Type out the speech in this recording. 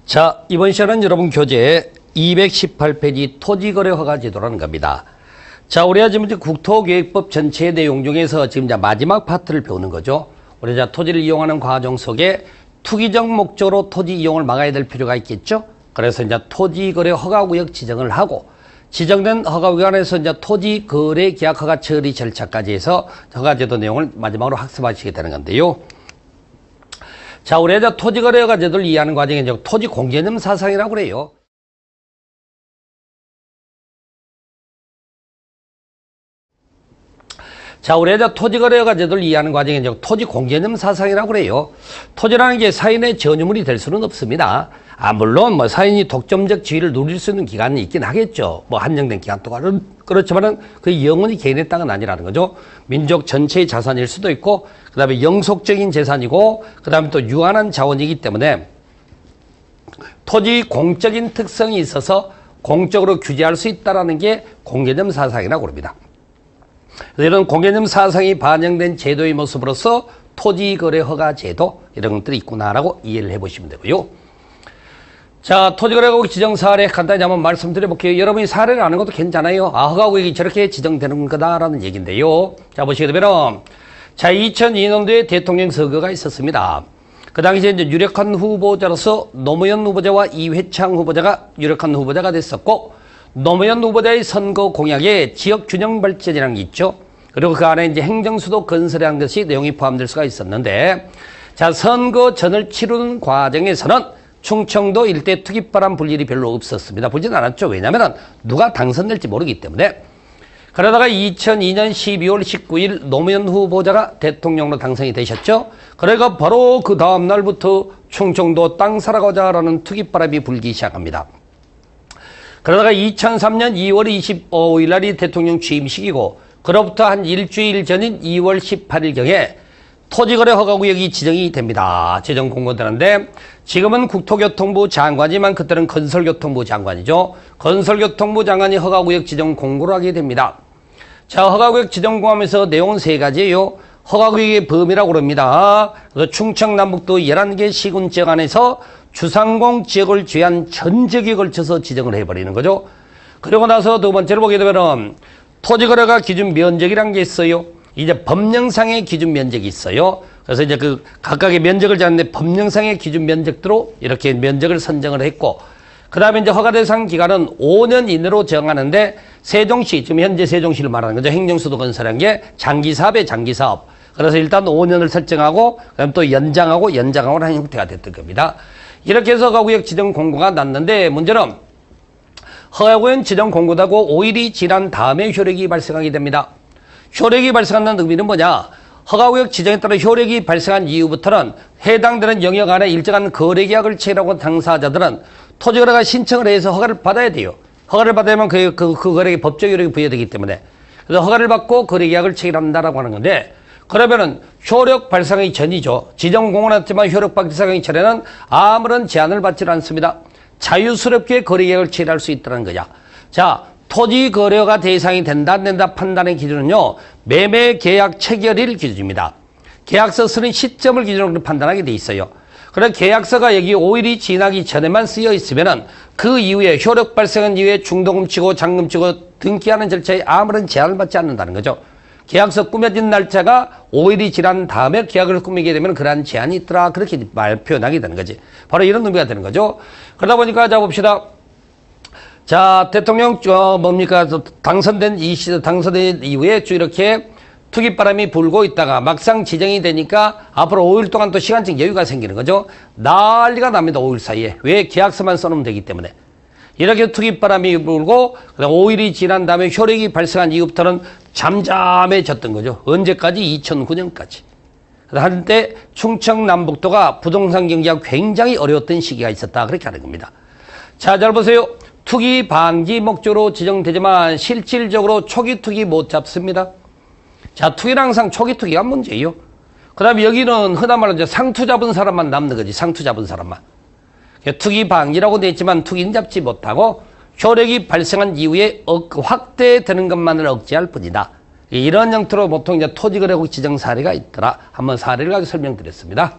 자, 이번 시간은 여러분 교재 218페이지 토지거래 허가 제도라는 겁니다. 자, 우리가 지금 이제 국토계획법 전체 내용 중에서 지금 이제 마지막 파트를 배우는 거죠. 우리가 토지를 이용하는 과정 속에 투기적 목적으로 토지 이용을 막아야 될 필요가 있겠죠. 그래서 이제 토지거래 허가구역 지정을 하고 지정된 허가구역 안에서 이제 토지거래 계약 허가 처리 절차까지 해서 허가제도 내용을 마지막으로 학습하시게 되는 건데요. 자, 우리가 토지거래 허가제도를 이해하는 과정에 이제 토지 공개념 사상이라고 그래요. 자, 우리가 토지거래 허가제도를 이해하는 과정에 이제 토지 공개념 사상이라고 그래요. 토지라는 게 사인의 전유물이 될 수는 없습니다. 물론 뭐 사인이 독점적 지위를 누릴 수 있는 기간이 있긴 하겠죠. 뭐 한정된 기간 동안은. 그렇지만은 그 영원히 개인의 땅은 아니라는 거죠. 민족 전체의 자산일 수도 있고, 그 다음에 영속적인 재산이고, 그 다음에 또 유한한 자원이기 때문에 토지 공적인 특성이 있어서 공적으로 규제할 수 있다는 게 공개념 사상이라고 합니다. 이런 공개념 사상이 반영된 제도의 모습으로서 토지거래 허가 제도 이런 것들이 있구나라고 이해를 해보시면 되고요. 자, 토지거래구역 지정 사례 간단히 한번 말씀드려볼게요. 여러분이 사례를 아는 것도 괜찮아요. 허가구역이 저렇게 지정되는 거다라는 얘기인데요. 자, 보시게 되면 자, 2002년도에 대통령 선거가 있었습니다. 그 당시에 이제 유력한 후보자로서 노무현 후보자와 이회창 후보자가 유력한 후보자가 됐었고, 노무현 후보자의 선거 공약에 지역 균형 발전이라는 게 있죠. 그리고 그 안에 이제 행정수도 건설이라는 것이 내용이 포함될 수가 있었는데, 자, 선거전을 치르는 과정에서는 충청도 일대 투기바람 불 일이 별로 없었습니다. 불진 않았죠. 왜냐하면 누가 당선될지 모르기 때문에. 그러다가 2002년 12월 19일 노무현 후보자가 대통령으로 당선이 되셨죠. 그러니까 바로 그 다음 날부터 충청도 땅 사라고자 하는 투기바람이 불기 시작합니다. 그러다가 2003년 2월 25일 날이 대통령 취임식이고, 그로부터 한 일주일 전인 2월 18일경에 토지거래 허가구역이 지정이 됩니다. 지정 공고되는데, 지금은 국토교통부 장관이지만 그때는 건설교통부 장관이죠. 건설교통부 장관이 허가구역 지정 공고를 하게 됩니다. 자, 허가구역 지정 공고하면서 내용은 세 가지예요. 허가구역의 범위라고 합니다. 그래서 충청남북도 11개 시군 지역 안에서 주상공 지역을 제외한 전 지역에 걸쳐서 지정을 해버리는 거죠. 그리고 나서 두 번째로 보게 되면 토지거래가 기준 면적이라는 게 있어요. 이제 법령상의 기준 면적이 있어요. 그래서 이제 그 각각의 면적을 잡는데 법령상의 기준 면적대로 이렇게 면적을 선정을 했고, 그 다음에 이제 허가 대상 기간은 5년 이내로 정하는데, 세종시, 지금 현재 세종시를 말하는 거죠. 행정수도 건설한 게 장기사업에 장기사업. 그래서 일단 5년을 설정하고, 그다음 또 연장하고 하는 형태가 됐던 겁니다. 이렇게 해서 허가구역 지정 공고가 났는데, 문제는 허가구역 지정 공고하고 5일이 지난 다음에 효력이 발생하게 됩니다. 효력이 발생한다는 의미는 뭐냐? 허가구역 지정에 따라 효력이 발생한 이후부터는 해당되는 영역 안에 일정한 거래계약을 체결하고 당사자들은 토지거래가 신청을 해서 허가를 받아야 돼요. 허가를 받으면 그 거래의 법적 효력이 부여되기 때문에. 그래서 허가를 받고 거래계약을 체결한다라고 하는 건데, 그러면은 효력 발생하기 전이죠. 지정 공고했지만 효력 발생하기 전에는 아무런 제한을 받지 않습니다. 자유스럽게 거래계약을 체결할 수 있다는 거야. 자, 토지 거래가 대상이 된다 안 된다 판단의 기준은요, 매매 계약 체결일 기준입니다. 계약서 쓰는 시점을 기준으로 판단하게 돼 있어요. 그래서 계약서가 여기 5일이 지나기 전에만 쓰여 있으면은 그 이후에 효력 발생한 이후에 중도금 치고 잔금 치고 등기하는 절차에 아무런 제한을 받지 않는다는 거죠. 계약서 꾸며진 날짜가 5일이 지난 다음에 계약을 꾸미게 되면 그러한 제한이 있더라, 그렇게 표현하게 되는 거지. 바로 이런 의미가 되는 거죠. 그러다 보니까 자 봅시다. 자, 대통령 당선된 이후에 쭉 이렇게 투기바람이 불고 있다가 막상 지정이 되니까 앞으로 5일 동안 또 시간적 여유가 생기는 거죠. 난리가 납니다. 5일 사이에. 왜? 계약서만 써놓으면 되기 때문에. 이렇게 투기바람이 불고 5일이 지난 다음에 효력이 발생한 이후부터는 잠잠해졌던 거죠. 언제까지? 2009년까지. 한때 충청남북도가 부동산 경기가 굉장히 어려웠던 시기가 있었다, 그렇게 하는 겁니다. 자, 잘 보세요. 투기 방지 목적으로 지정되지만 실질적으로 초기 투기 못 잡습니다. 자, 투기는 항상 초기 투기가 문제예요. 그 다음에 여기는 흔한 말로 이제 상투 잡은 사람만 남는 거지. 상투 잡은 사람만. 투기 방지라고 돼 있지만 투기는 잡지 못하고 효력이 발생한 이후에 확대되는 것만을 억제할 뿐이다. 이런 형태로 보통 이제 토지거래구역 지정 사례가 있더라. 한번 사례를 가지고 설명드렸습니다.